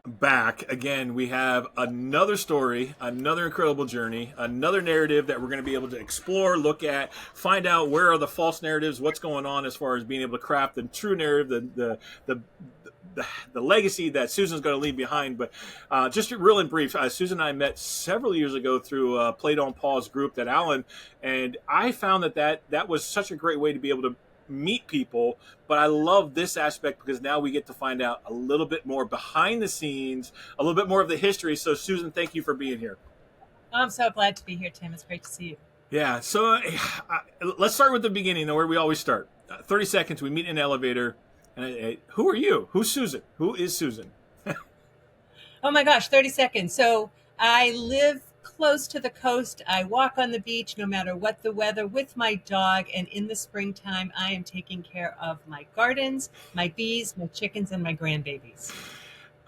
back again. We have another story, another incredible journey, another narrative that we're going to be able to explore, look at, find out where are the false narratives, what's going on as far as being able to craft the true narrative, the legacy that Susan's going to leave behind. But just real in brief, Susan and I met several years ago through Play Don't Pause group that Alan, and I found that was such a great way to be able to meet people. But I love this aspect because now we get to find out a little bit more behind the scenes, a little bit more of the history. So Susan, thank you for being here. I'm so glad to be here, Tim. It's great to see you. Yeah, so let's start with the beginning, where we always start. 30 seconds, we meet in an elevator. And who are you? Who's Susan? Who is Susan? Oh my gosh, 30 seconds. So I live close to the coast. I walk on the beach no matter what the weather with my dog. And in the springtime, I am taking care of my gardens, my bees, my chickens, and my grandbabies.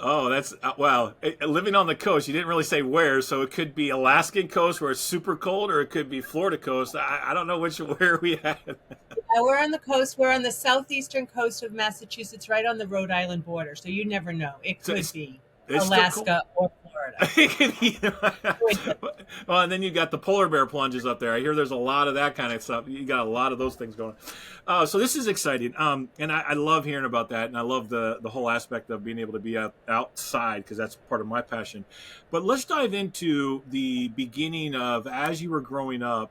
Oh, that's wow. Living on the coast, you didn't really say where, so it could be Alaskan coast where it's super cold, or it could be Florida coast. I don't know where we at. We're on the coast. We're on the southeastern coast of Massachusetts, right on the Rhode Island border. So you never know. It So could be it's Alaska or Florida. Well, and then you got the polar bear plunges up there. I hear there's a lot of that kind of stuff. You got a lot of those things going. So this is exciting, and I love hearing about that, and I love the whole aspect of being able to be outside because that's part of my passion. But let's dive into the beginning of as you were growing up.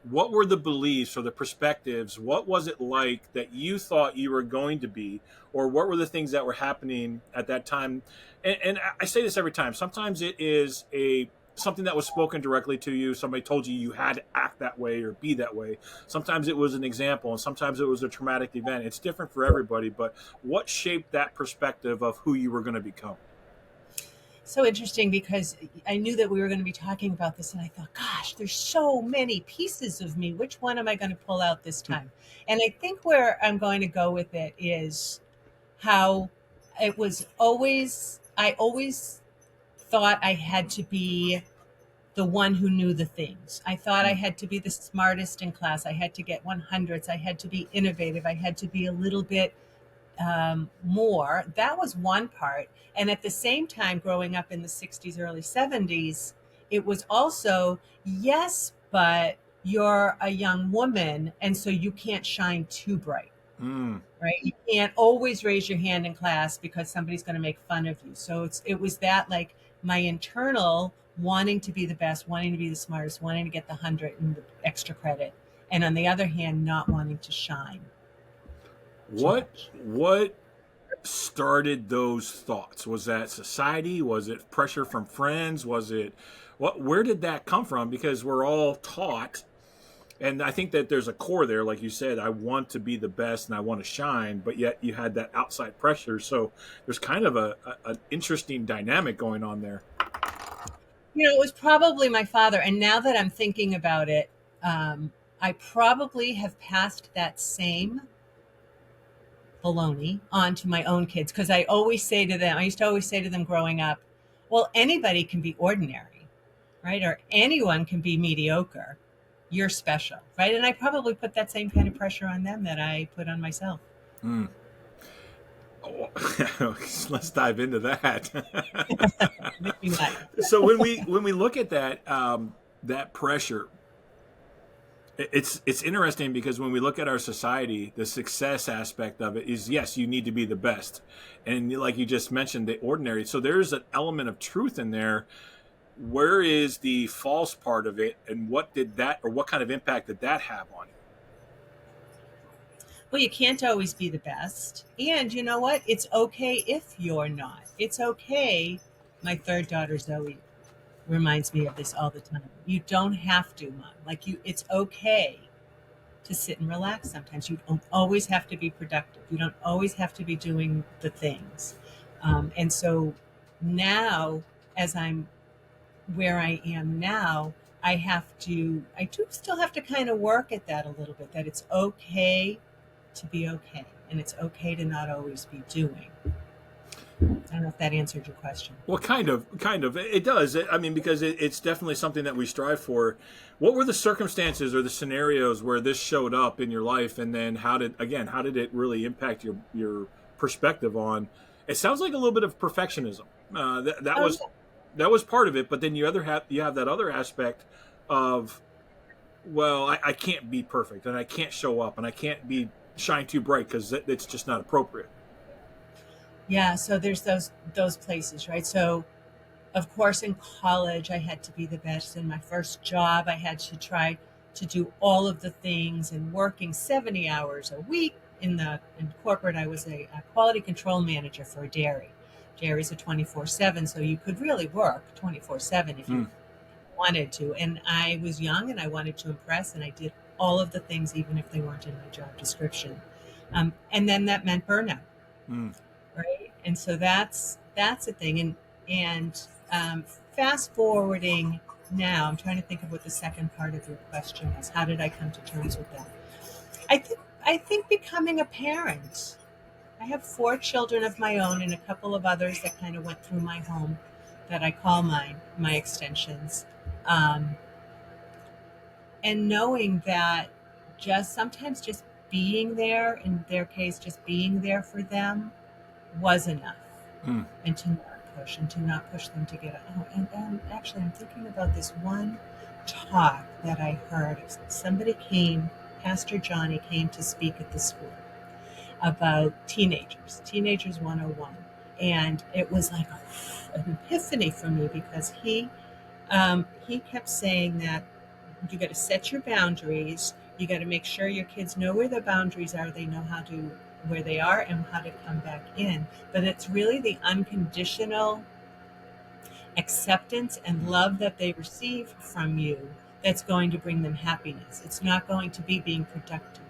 What were the beliefs or the perspectives? What was it like that you thought you were going to be, or what were the things that were happening at that time? And I say this every time. Sometimes it is something that was spoken directly to you. Somebody told you you had to act that way or be that way. Sometimes it was an example, and sometimes it was a traumatic event. It's different for everybody. But what shaped that perspective of who you were going to become? So interesting because I knew that we were going to be talking about this, and I thought, gosh, there's so many pieces of me. Which one am I going to pull out this time? And I think where I'm going to go with it is how it was always, I always thought I had to be the one who knew the things. I thought I had to be the smartest in class. I had to get 100s. I had to be innovative. I had to be a little bit more. That was one part. And at the same time, growing up in the 60s, early 70s, it was also, yes, but you're a young woman, and so you can't shine too bright, Mm. right? You can't always raise your hand in class because somebody's going to make fun of you. So it was that like my internal wanting to be the best, wanting to be the smartest, wanting to get the 100 and the extra credit. And on the other hand, not wanting to shine too What much. what started those thoughts? Was that society? Was it pressure from friends? Was it what? Where did that come from? Because we're all taught, and I think that there's a core there, like you said. I want to be the best and I want to shine, but yet you had that outside pressure. So there's kind of an interesting dynamic going on there. It was probably my father. And now that I'm thinking about it, I probably have passed that same baloney on to my own kids because I used to always say to them growing up, well, anybody can be ordinary, right? Or anyone can be mediocre. You're special, right? And I probably put that same kind of pressure on them that I put on myself. Mm. Oh, let's dive into that. Make me laugh. So when we look at that pressure, it's interesting because when we look at our society, the success aspect of it is yes, you need to be the best, and like you just mentioned, the ordinary. So there's an element of truth in there. Where is the false part of it, and what did that, or what kind of impact did that have on you? Well, you can't always be the best. And you know what? It's okay if you're not. It's okay. My third daughter, Zoe, reminds me of this all the time. You don't have to, Mom. It's okay to sit and relax sometimes. You don't always have to be productive. You don't always have to be doing the things. And so now, as I'm where I am now, I do still have to kind of work at that a little bit, that it's okay to be okay. And it's okay to not always be doing. I don't know if that answered your question. Well, kind of, it does. I mean, because it's definitely something that we strive for. What were the circumstances or the scenarios where this showed up in your life, and then how did it really impact your perspective on? It sounds like a little bit of perfectionism. That Oh, was yeah. that was part of it, but then you have that other aspect of, well, I can't be perfect, and I can't show up, and I can't be shine too bright because it's just not appropriate. Yeah, so there's those places, right? So of course in college I had to be the best. In my first job I had to try to do all of the things, and working 70 hours a week in corporate. I was a quality control manager for a dairy. Dairies are 24/7, so you could really work 24/7 if you Mm. wanted to. And I was young and I wanted to impress, and I did all of the things even if they weren't in my job description. And then that meant burnout, Mm. right? And so that's a thing. And fast forwarding now, I'm trying to think of what the second part of your question is. How did I come to terms with that? I think becoming a parent. I have 4 children of my own and a couple of others that kind of went through my home that I call mine, my extensions. Um, and knowing that just sometimes just being there, in their case, just being there for them was enough, Mm. and to not push them to get. Oh, and actually, I'm thinking about this one talk that I heard. Somebody came, Pastor Johnny came to speak at the school about teenagers 101. And it was like an epiphany for me, because he kept saying that you got to set your boundaries. You got to make sure your kids know where the boundaries are. They know where they are and how to come back in. But it's really the unconditional acceptance and love that they receive from you that's going to bring them happiness. It's not going to be being productive.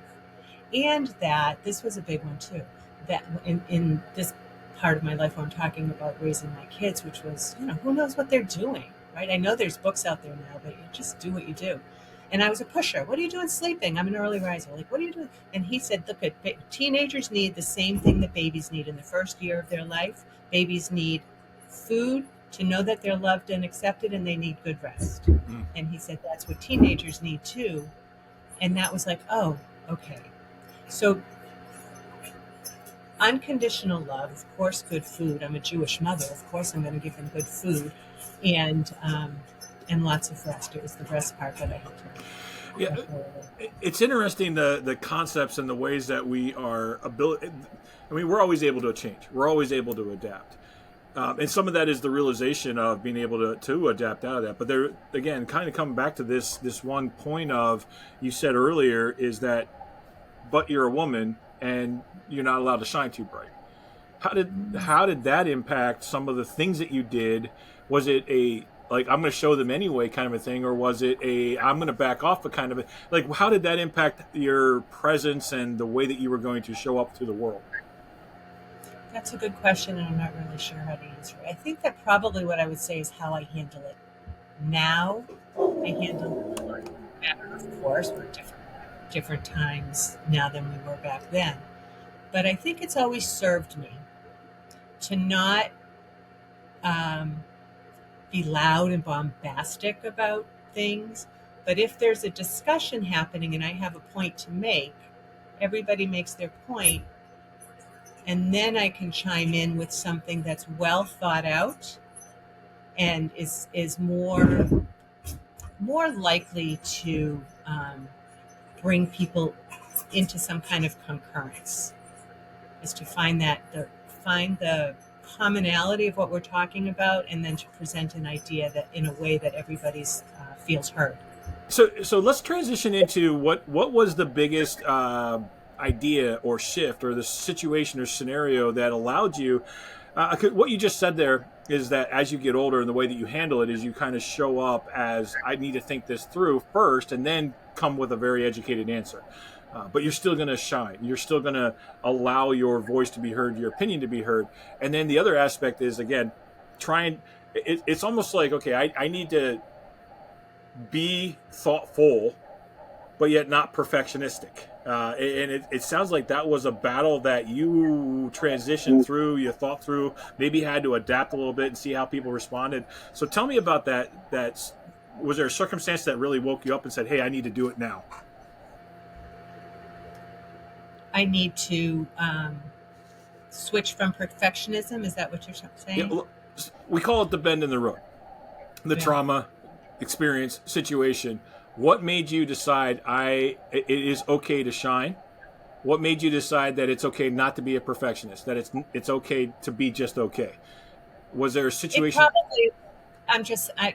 And that this was a big one too. That in this part of my life where I'm talking about raising my kids, which was, who knows what they're doing, right? I know there's books out there now, but you just do what you do. And I was a pusher. What are you doing sleeping? I'm an early riser. Like, what are you doing? And he said, look, teenagers need the same thing that babies need in the first year of their life. Babies need food to know that they're loved and accepted, and they need good rest. Mm. And he said, that's what teenagers need too. And that was like, oh, okay. So unconditional love, of course, good food. I'm a Jewish mother. Of course, I'm going to give them good food, and lots of rest. It was the rest part that I had Yeah, to. it's interesting the concepts and the ways that we are ability. I mean, we're always able to change. We're always able to adapt. And some of that is the realization of being able to adapt out of that. But there, again, kind of coming back to this one point of, you said earlier, is that, but you're a woman and you're not allowed to shine too bright. How did that impact some of the things that you did? Was it a, like, I'm going to show them anyway kind of a thing, or was it a, I'm going to back off a kind of a, like, how did that impact your presence and the way that you were going to show up to the world? That's a good question, and I'm not really sure how to answer it. I think that probably what I would say is how I handle it now. I handle it a lot better, of course. We're different times now than we were back then. But I think it's always served me to not um, be loud and bombastic about things. But if there's a discussion happening and I have a point to make, everybody makes their point, and then I can chime in with something that's well thought out and is more likely to bring people into some kind of concurrence, is to find the commonality of what we're talking about, and then to present an idea that in a way that everybody's feels heard. So let's transition into what was the biggest idea or shift or the situation or scenario that allowed you. What you just said there is that as you get older, and the way that you handle it is you kind of show up as, I need to think this through first, and then come with a very educated answer. But you're still going to shine. You're still going to allow your voice to be heard, your opinion to be heard. And then the other aspect is, again, trying. It's almost like, okay, I need to be thoughtful, but yet not perfectionistic. And it sounds like that was a battle that you transitioned through, you thought through, maybe had to adapt a little bit and see how people responded. So tell me about that. Was there a circumstance that really woke you up and said, hey, I need to do it now? I need to switch from perfectionism. Is that what you're Yeah, saying? we call it the bend in the road, the Yeah. trauma, experience, situation. What made you decide it is okay to shine? What made you decide that it's okay not to be a perfectionist? That it's okay to be just okay? Was there a It situation? probably,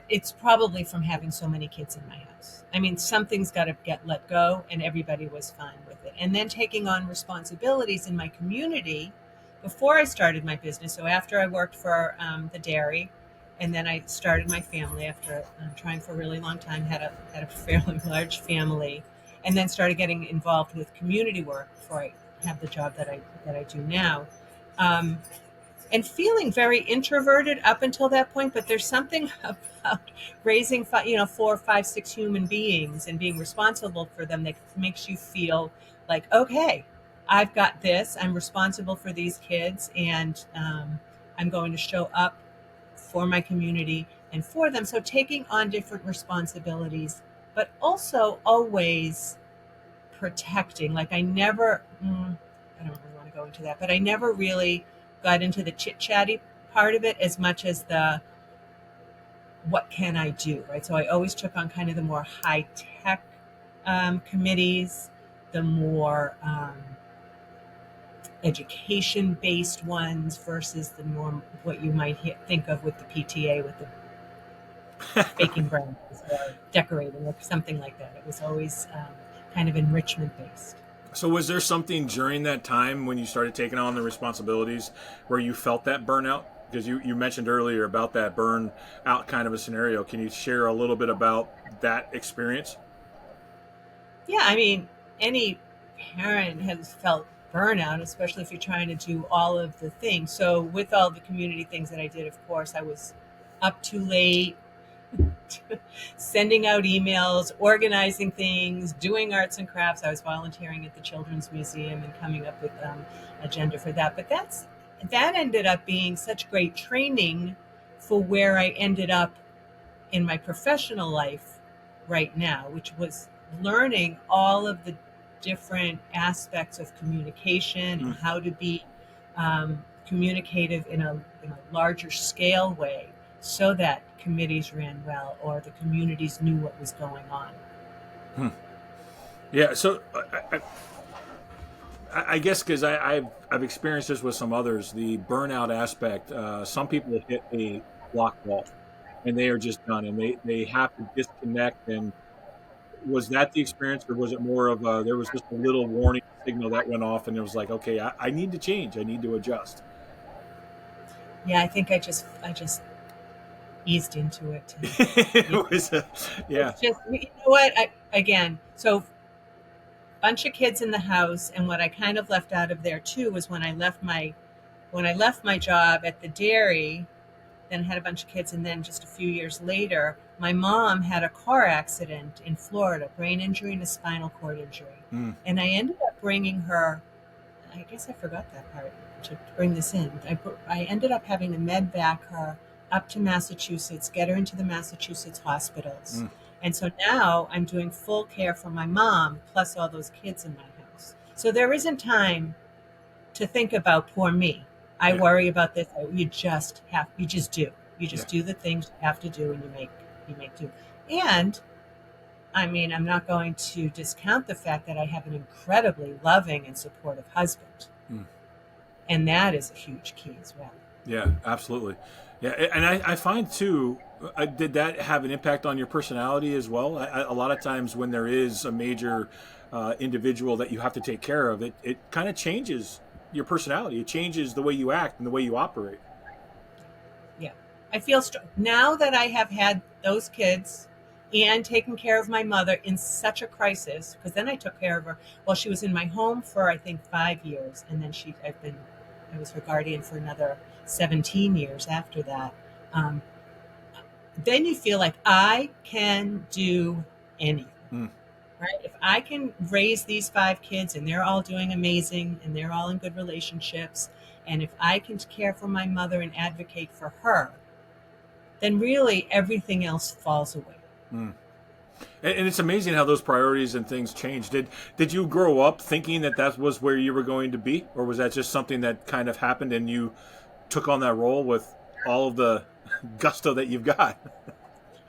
it's probably from having so many kids in my house. I mean, something's got to get let go, and everybody was fine with it. And then taking on responsibilities in my community before I started my business. So after I worked for the dairy, and then I started my family after trying for a really long time, had a fairly large family, and then started getting involved with community work before I have the job that I do now. Um, and feeling very introverted up until that point, but there's something about raising 4 5 6 human beings and being responsible for them that makes you feel like, okay, I've got this, I'm responsible for these kids, and I'm going to show up for my community and for them. So taking on different responsibilities, but also always protecting. Like I never, I don't really want to go into that, but I never really got into the chit chatty part of it as much as the what can I do, right? So I always took on kind of the more high tech committees, the more education based ones versus the more what you might think of with the PTA with the baking brownies or decorating or something like that. It was always kind of enrichment based. So was there something during that time when you started taking on the responsibilities where you felt that burnout? Because you mentioned earlier about that burn out kind of a scenario. Can you share a little bit about that experience? Yeah, I mean, any parent has felt burnout, especially if you're trying to do all of the things. So, with all the community things that I did, of course, I was up too late, sending out emails, organizing things, doing arts and crafts. I was volunteering at the Children's Museum and coming up with agenda for that. But that ended up being such great training for where I ended up in my professional life right now, which was learning all of the different aspects of communication and Mm. how to be communicative in a larger scale way so that committees ran well or the communities knew what was going on. Hmm. Yeah. So I guess because I've experienced this with some others, the burnout aspect. Some people hit a block wall and they are just done, and they have to disconnect. And was that the experience, or was it more of there was just a little warning signal that went off, and it was like, okay, I need to change, I need to adjust. Yeah, I think I just eased into it. And you It was yeah. it's just, what, again, so bunch of kids in the house, and what I kind of left out of there too was when I left my job at the dairy, then had a bunch of kids, and then just a few years later, my mom had a car accident in Florida, brain injury and a spinal cord injury, Mm, and I ended up bringing her. I guess I forgot that part to bring this in. I ended up having to med back her up to Massachusetts, get her into the Massachusetts hospitals. mm, And so now I'm doing full care for my mom, plus all those kids in my house. So there isn't time to think about poor me. I yeah, worry about this. You just do. You yeah. just do the things you have to do, and you make do. And I mean, I'm not going to discount the fact that I have an incredibly loving and supportive husband, Mm. and that is a huge key as well. Yeah, absolutely. Yeah, and I find too, did that have an impact on your personality as well? A lot of times when there is a major individual that you have to take care of, it kind of changes your personality. It changes the way you act and the way you operate. Yeah, I feel now that I have had those kids and taken care of my mother in such a crisis, because then I took care of her while she was in my home for I think 5 years, and then I was her guardian for another 17 years after that. Um, then you feel like I can do anything. Mm. Right? If I can raise these 5 kids and they're all doing amazing and they're all in good relationships, and if I can care for my mother and advocate for her, then really everything else falls away. Mm. And it's amazing how those priorities and things change. Did you grow up thinking that that was where you were going to be, or was that just something that kind of happened and you took on that role with all of the gusto that you've got?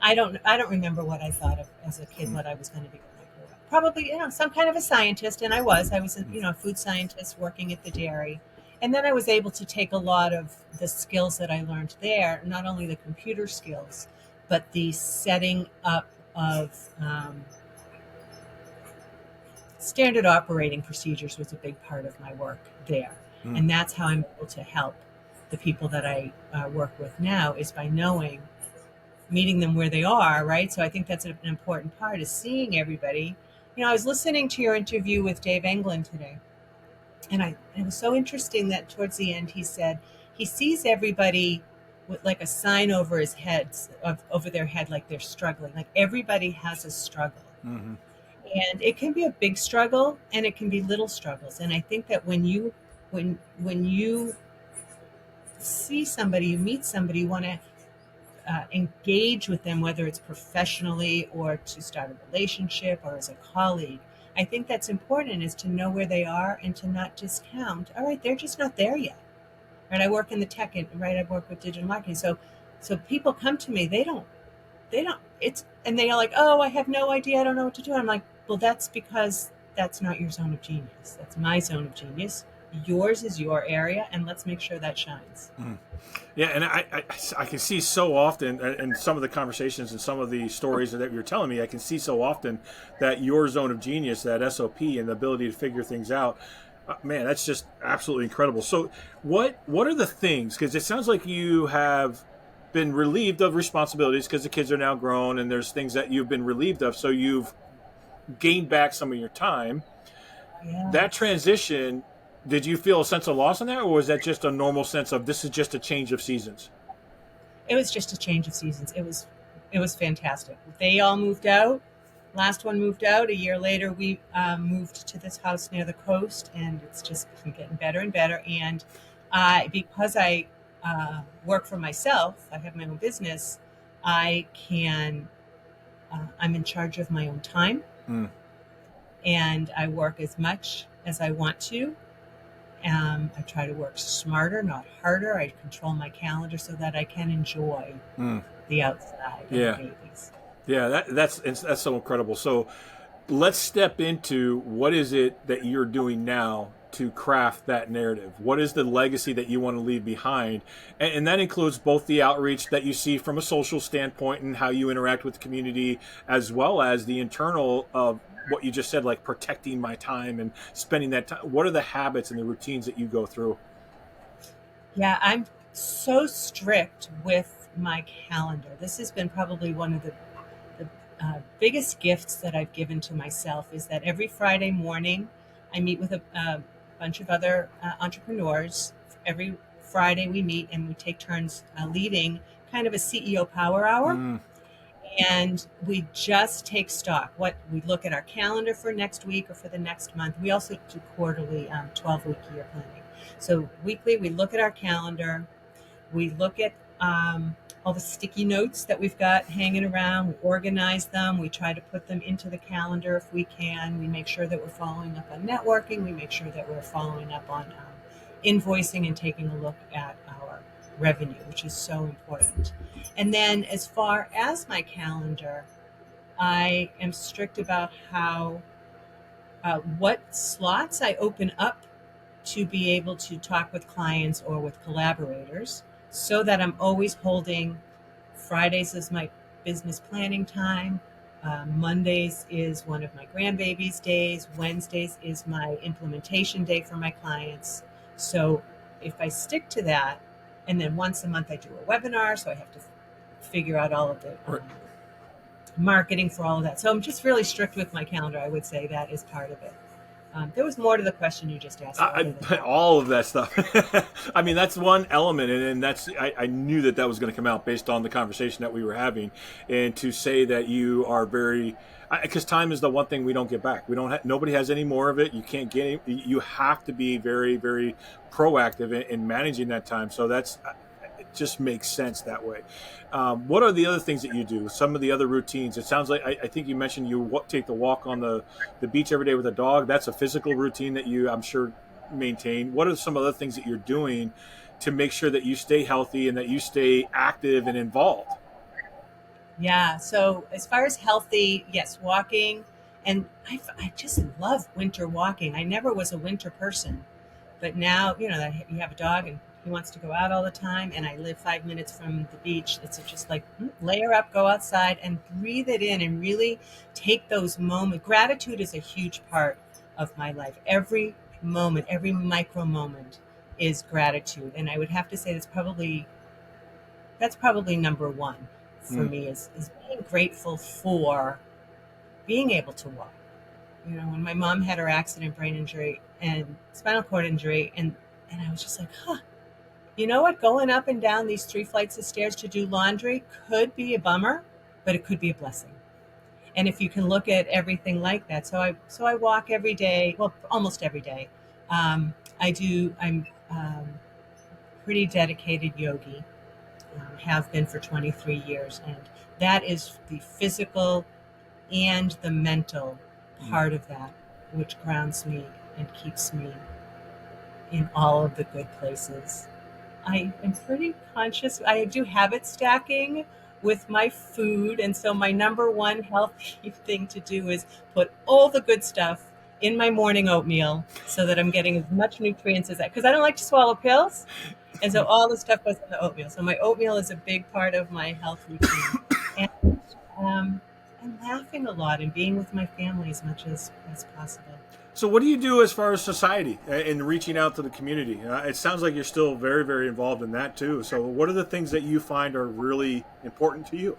I don't remember what I thought of as a kid what I was going to be when I grew up. Probably, some kind of a scientist, and I was a food scientist working at the dairy. And then I was able to take a lot of the skills that I learned there, not only the computer skills, but the setting up of standard operating procedures was a big part of my work there. Mm. And that's how I'm able to help the people that I work with now, is by meeting them where they are, right? So I think that's an important part, is seeing everybody. I was listening to your interview with Dave Englund today, and it was so interesting that towards the end he said he sees everybody with like a sign over his heads, over their head, like they're struggling. Like everybody has a struggle. Mm-hmm. And it can be a big struggle and it can be little struggles. And I think that when you see somebody, you meet somebody, you want to engage with them, whether it's professionally or to start a relationship or as a colleague. I think that's important, is to know where they are and to not discount. All right, they're just not there yet. Right? I work in the tech, right? I work with digital marketing. So people come to me, they don't, and they are like, oh, I have no idea. I don't know what to do. I'm like, well, that's because that's not your zone of genius. That's my zone of genius. Yours is your area, and let's make sure that shines. Mm. Yeah, and I can see so often, and some of the conversations and some of the stories that you're telling me, I can see so often that your zone of genius, that SOP, and the ability to figure things out, man, that's just absolutely incredible. So what are the things, because it sounds like you have been relieved of responsibilities because the kids are now grown and there's things that you've been relieved of, so you've gained back some of your time. Yeah. That transition, did you feel a sense of loss in that, or was that just a normal sense of this is just a change of seasons? It was just a change of seasons. It was fantastic. They all moved out. Last one moved out. A year later, we moved to this house near the coast, and it's just been getting better and better. And because I work for myself, I have my own business, I can, I'm in charge of my own time, Mm. and I work as much as I want to. I try to work smarter, not harder. I control my calendar so that I can enjoy the outside and Yeah. the babies. Yeah, that's so incredible. So let's step into what is it that you're doing now to craft that narrative. What is the legacy that you want to leave behind? And that includes both the outreach that you see from a social standpoint and how you interact with the community, as well as the internal of what you just said, like protecting my time and spending that time. What are the habits and the routines that you go through? Yeah, I'm so strict with my calendar. This has been probably one of the biggest gifts that I've given to myself, is that every Friday morning I meet with a bunch of other entrepreneurs. Every Friday we meet and we take turns leading kind of a CEO power hour. Mm. And we just take stock. What we look at our calendar for next week or for the next month. We also do quarterly 12-week year planning. So weekly we look at our calendar. We look at all the sticky notes that we've got hanging around. We organize them. We try to put them into the calendar if we can. We make sure that we're following up on networking. We make sure that we're following up on invoicing and taking a look at our revenue, which is so important. And then as far as my calendar, I am strict about what slots I open up to be able to talk with clients or with collaborators, so that I'm always holding Fridays as my business planning time. Mondays is one of my grandbaby's days. Wednesdays is my implementation day for my clients. So if I stick to that, and then once a month I do a webinar, so I have to figure out all of the marketing for all of that. So I'm just really strict with my calendar. I would say that is part of it. There was more to the question you just asked. All of that stuff. I mean, that's one element, and that's I knew that was going to come out based on the conversation that we were having, and to say that you are very, because time is the one thing we don't get back. We don't. Nobody has any more of it. You can't get it. You have to be very, very proactive in managing that time. So that's just makes sense that way. What are the other things that you do? Some of the other routines. It sounds like I think you mentioned you take the walk on the beach every day with a dog. That's a physical routine that you, I'm sure, maintain. What are some other things that you're doing to make sure that you stay healthy and that you stay active and involved? Yeah. So as far as healthy, yes, walking, and I just love winter walking. I never was a winter person, but now that you have a dog and he wants to go out all the time, and I live 5 minutes from the beach. It's just like layer up, go outside, and breathe it in, and really take those moments. Gratitude is a huge part of my life. Every moment, every micro moment is gratitude, and I would have to say that's probably number one for Mm. me is being grateful for being able to walk. When my mom had her accident, brain injury and spinal cord injury, and I was just like, huh, you know what? Going up and down these 3 flights of stairs to do laundry could be a bummer, but it could be a blessing. And if you can look at everything like that, so I walk every day, well, almost every day. I'm pretty dedicated yogi, have been for 23 years, and that is the physical and the mental Mm. part of that, which grounds me and keeps me in all of the good places. I am pretty conscious. I do habit stacking with my food. And so my number one healthy thing to do is put all the good stuff in my morning oatmeal so that I'm getting as much nutrients as that. Because I don't like to swallow pills. And so all the stuff goes in the oatmeal. So my oatmeal is a big part of my health routine. And um, I'm laughing a lot and being with my family as much as possible. So, what do you do as far as society and reaching out to the community? It sounds like you're still very, very involved in that too. So, what are the things that you find are really important to you?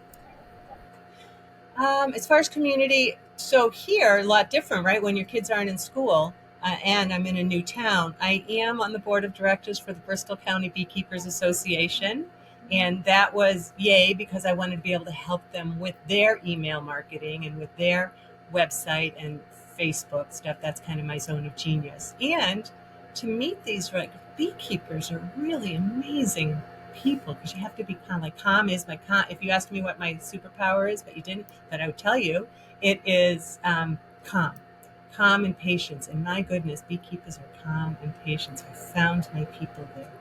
As far as community, so here, a lot different, right? When your kids aren't in school, and I'm in a new town, I am on the board of directors for the Bristol County Beekeepers Association. And that was yay because I wanted to be able to help them with their email marketing and with their website and Facebook stuff. That's kind of my zone of genius. And to meet these beekeepers are really amazing people because you have to be calm. Like calm is my calm. If you asked me what my superpower is, but you didn't, but I would tell you it is calm, calm and patience. And my goodness, beekeepers are calm and patience. I found my people there.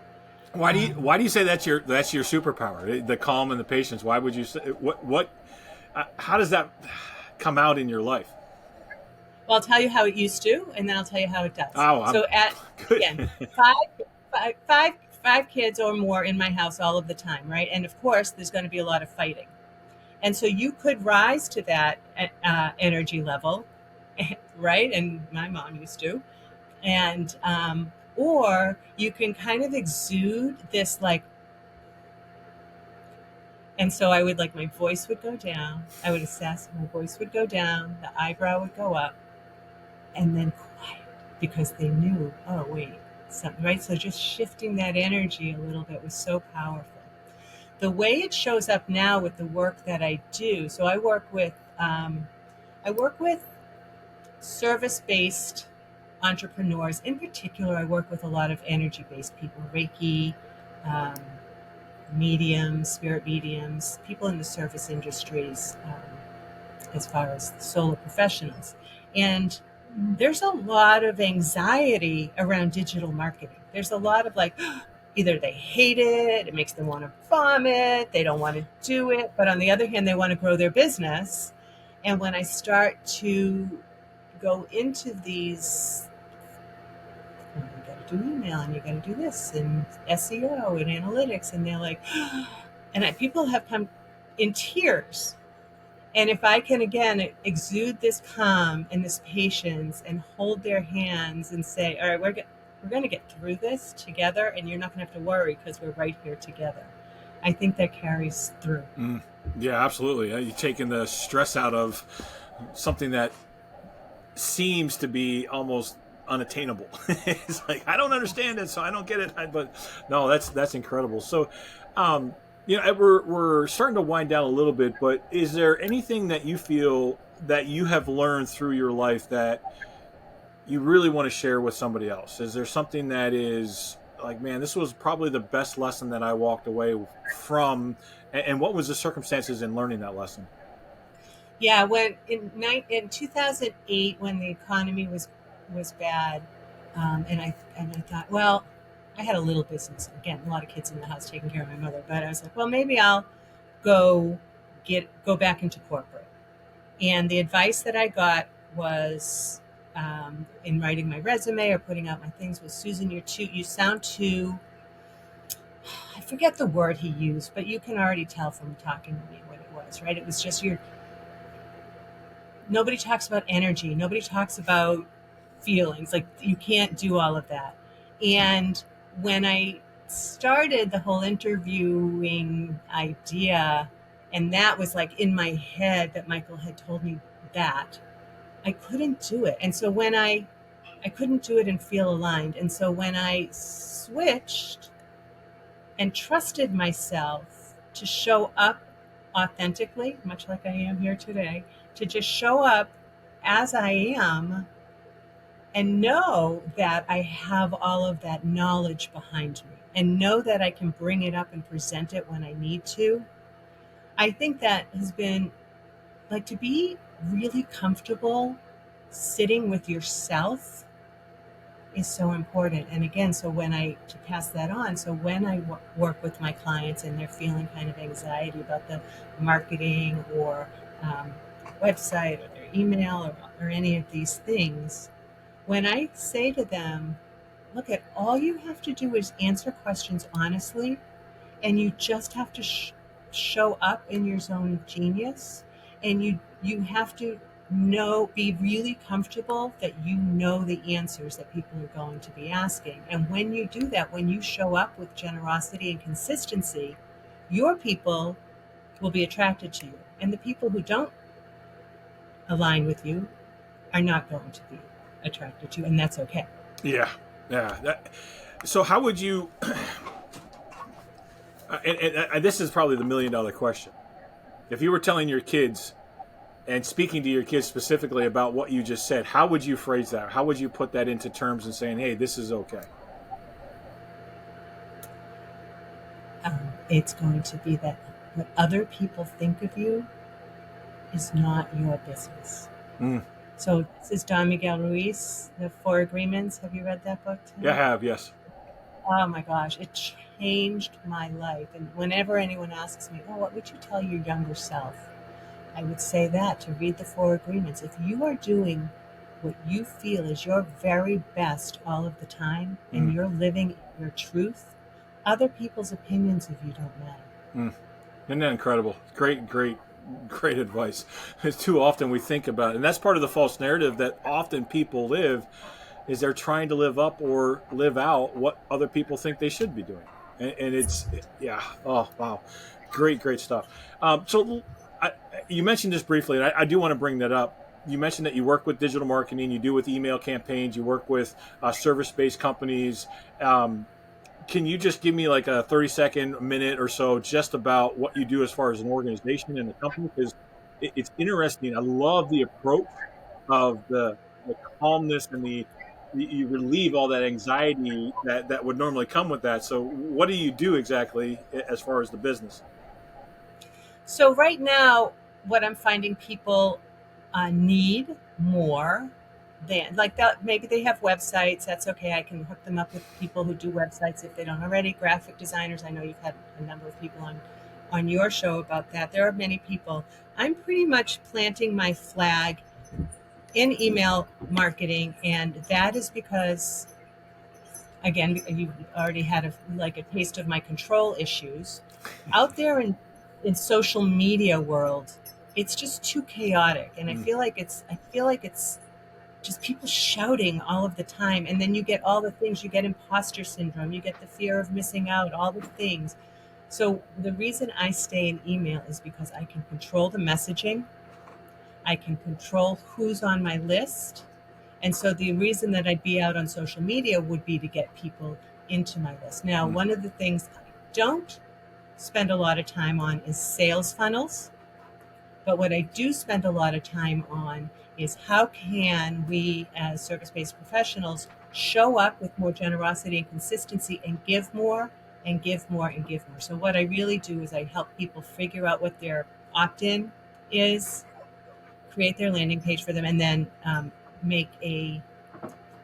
Why do you say that's your superpower? The calm and the patience. Why would you say what? How does that come out in your life? Well, I'll tell you how it used to, and then I'll tell you how it does. Oh, I'm So again, good. five, five, five, five kids or more in my house all of the time, right? And of course, there's going to be a lot of fighting. And so you could rise to that energy level, right? And my mom used to. And, or you can kind of exude this like, and so I would like, my voice would go down. I would assess, my voice would go down, the eyebrow would go up, and then quiet because they knew, oh, wait, something, right? So just shifting that energy a little bit was so powerful. The way it shows up now with the work that I do, so I work with service-based entrepreneurs. In particular, I work with a lot of energy-based people, Reiki, um, mediums, spirit mediums, people in the service industries, as far as solar professionals. And there's a lot of anxiety around digital marketing. There's a lot of like, either they hate it, it makes them want to vomit, they don't want to do it, but on the other hand, they want to grow their business. And when I start to go into these, you got to do email and you got to do this and SEO and analytics, and they're like, people have come in tears. And if I can again exude this calm and this patience and hold their hands and say, all right, we're going to get through this together, and you're not going to have to worry because we're right here together. I think that carries through. Mm. Yeah, absolutely. You're taking the stress out of something that seems to be almost unattainable. It's like I don't understand it, so I don't get it. But no, that's incredible. So, um, we're starting to wind down a little bit. But is there anything that you feel that you have learned through your life that you really want to share with somebody else? Is there something that is like, man, this was probably the best lesson that I walked away from? And what was the circumstances in learning that lesson? Yeah, when in 2008, when the economy was bad, and I thought, well, I had a little business again, a lot of kids in the house taking care of my mother, but I was like, well, maybe I'll go go back into corporate. And the advice that I got was, in writing my resume or putting out my things, was, Susan, you sound too. I forget the word he used, but you can already tell from talking to me what it was, right? It was just nobody talks about energy. Nobody talks about feelings. Like, you can't do all of that. And when I started the whole interviewing idea, and that was like in my head that Michael had told me that, I couldn't do it. And so when I couldn't do it and feel aligned. And so when I switched and trusted myself to show up authentically, much like I am here today, to just show up as I am and know that I have all of that knowledge behind me and know that I can bring it up and present it when I need to. I think that has been, like, to be really comfortable sitting with yourself is so important. And again, so to pass that on, so when I work with my clients and they're feeling kind of anxiety about the marketing or website or their email or any of these things, when I say to them, look, at all you have to do is answer questions honestly, and you just have to show up in your zone of genius, and you have to be really comfortable that you know the answers that people are going to be asking. And when you do that, when you show up with generosity and consistency, your people will be attracted to you, and the people who don't align with you are not going to be attracted to you, and that's okay. Yeah, yeah. So how would you? And this is probably the $1,000,000 question. If you were telling your kids and speaking to your kids specifically about what you just said, how would you phrase that? How would you put that into terms and saying, "Hey, this is okay"? It's going to be that what other people think of you is not your business. Mm. So this is Don Miguel Ruiz, The Four Agreements. Have you read that book, Tim? Yeah, I have, yes. Oh my gosh, it changed my life. And whenever anyone asks me, oh, what would you tell your younger self? I would say that, to read The Four Agreements. If you are doing what you feel is your very best all of the time, and you're living your truth, other people's opinions of you don't matter. Isn't that incredible? Great advice. It's too often we think about it. And that's part of the false narrative that often people live, is they're trying to live up or live out what other people think they should be doing. And yeah. Oh, wow. Great stuff. So you mentioned this briefly, and I do want to bring that up. You mentioned that you work with digital marketing, you do with email campaigns, you work with service-based companies. Can you just give me like a 30-second, minute or so just about what you do as far as an organization and a company? Because it's interesting. I love the approach of the calmness and you relieve all that anxiety that would normally come with that. So what do you do exactly as far as the business? So right now, what I'm finding people need more than, like, that. Maybe they have websites. That's okay. I can hook them up with people who do websites if they don't already. Graphic designers. I know you've had a number of people on your show about that. There are many people. I'm pretty much planting my flag in email marketing, and that is because, again, you've already had a taste of my control issues out there in social media world. It's just too chaotic, and I feel like it's just people shouting all of the time, and then you get all the things. You get imposter syndrome, you get the fear of missing out, all the things. So the reason I stay in email is because I can control the messaging, I can control who's on my list. And so the reason that I'd be out on social media would be to get people into my list. Now, one of the things I don't spend a lot of time on is sales funnels. But what I do spend a lot of time on is, how can we as service-based professionals show up with more generosity and consistency and give more and give more and give more. So what I really do is I help people figure out what their opt-in is, create their landing page for them, and then make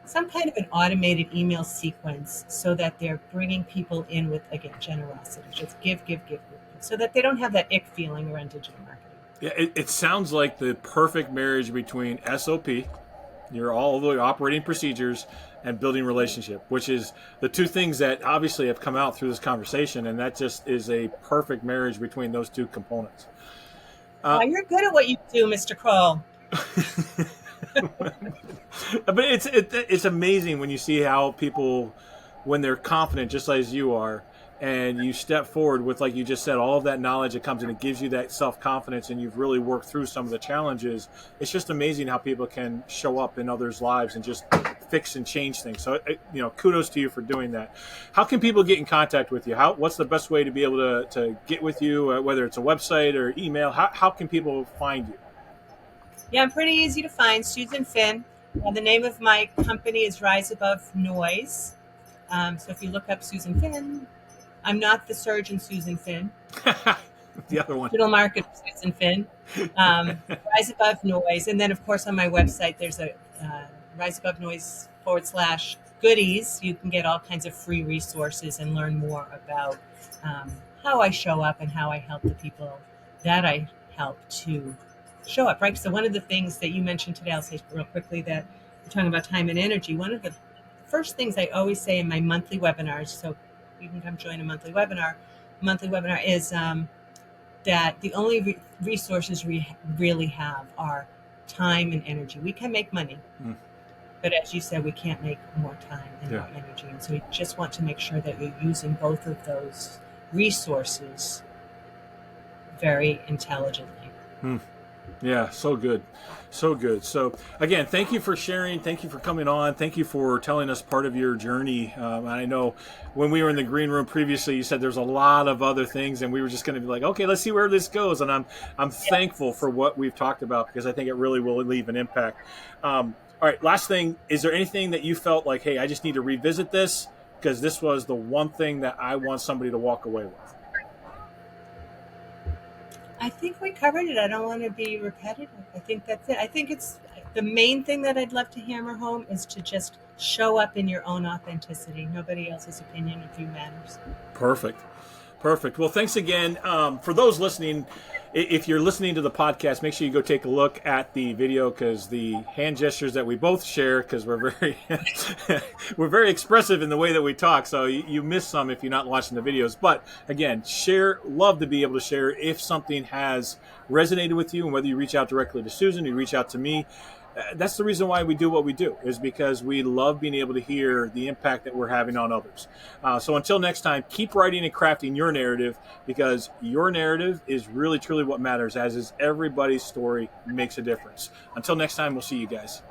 some kind of an automated email sequence so that they're bringing people in with, again, generosity. Just give, give, give, give, so that they don't have that ick feeling around digital marketing. Yeah, it sounds like the perfect marriage between SOP, your all the operating procedures, and building relationship, which is the two things that obviously have come out through this conversation, and that just is a perfect marriage between those two components. You're good at what you do, Mr. Kroll. But it's amazing when you see how people, when they're confident, just as you are, and you step forward with, like you just said, all of that knowledge that comes in, it gives you that self-confidence, and you've really worked through some of the challenges. It's just amazing how people can show up in others' lives and just fix and change things. So, kudos to you for doing that. How can people get in contact with you? What's the best way to be able to get with you, whether it's a website or email? How can people find you? Yeah, I'm pretty easy to find. Susun Finn. The name of my company is Rise Above Noise. So if you look up Susun Finn, I'm not the surgeon Susun Finn. The other one. Digital market Susun Finn. Rise Above Noise. And then, of course, on my website, there's a Rise Above Noise /goodies. You can get all kinds of free resources and learn more about how I show up and how I help the people that I help to show up, right? So one of the things that you mentioned today, I'll say real quickly, that we're talking about time and energy. One of the first things I always say in my monthly webinars, so you can come join a monthly webinar is that the only resources we really have are time and energy. We can make money, but as you said, we can't make more time and more energy. And so we just want to make sure that you're using both of those resources very intelligently. Yeah, so good. So good. So again, thank you for sharing. Thank you for coming on. Thank you for telling us part of your journey. I know when we were in the green room previously, you said there's a lot of other things, and we were just going to be like, okay, let's see where this goes. And I'm thankful for what we've talked about, because I think it really will leave an impact. All right, last thing, is there anything that you felt like, hey, I just need to revisit this because this was the one thing that I want somebody to walk away with? I think we covered it. I don't want to be repetitive. I think that's it. I think it's the main thing that I'd love to hammer home is to just show up in your own authenticity. Nobody else's opinion of you matters. Perfect. Well, thanks again. For those listening, if you're listening to the podcast, make sure you go take a look at the video, because the hand gestures that we both share, because we're very expressive in the way that we talk. So you miss some if you're not watching the videos. But again, love to be able to share if something has resonated with you, and whether you reach out directly to Susan, you reach out to me. That's the reason why we do what we do, is because we love being able to hear the impact that we're having on others. So until next time, keep writing and crafting your narrative, because your narrative is really, truly what matters, as is everybody's story makes a difference. Until next time, we'll see you guys.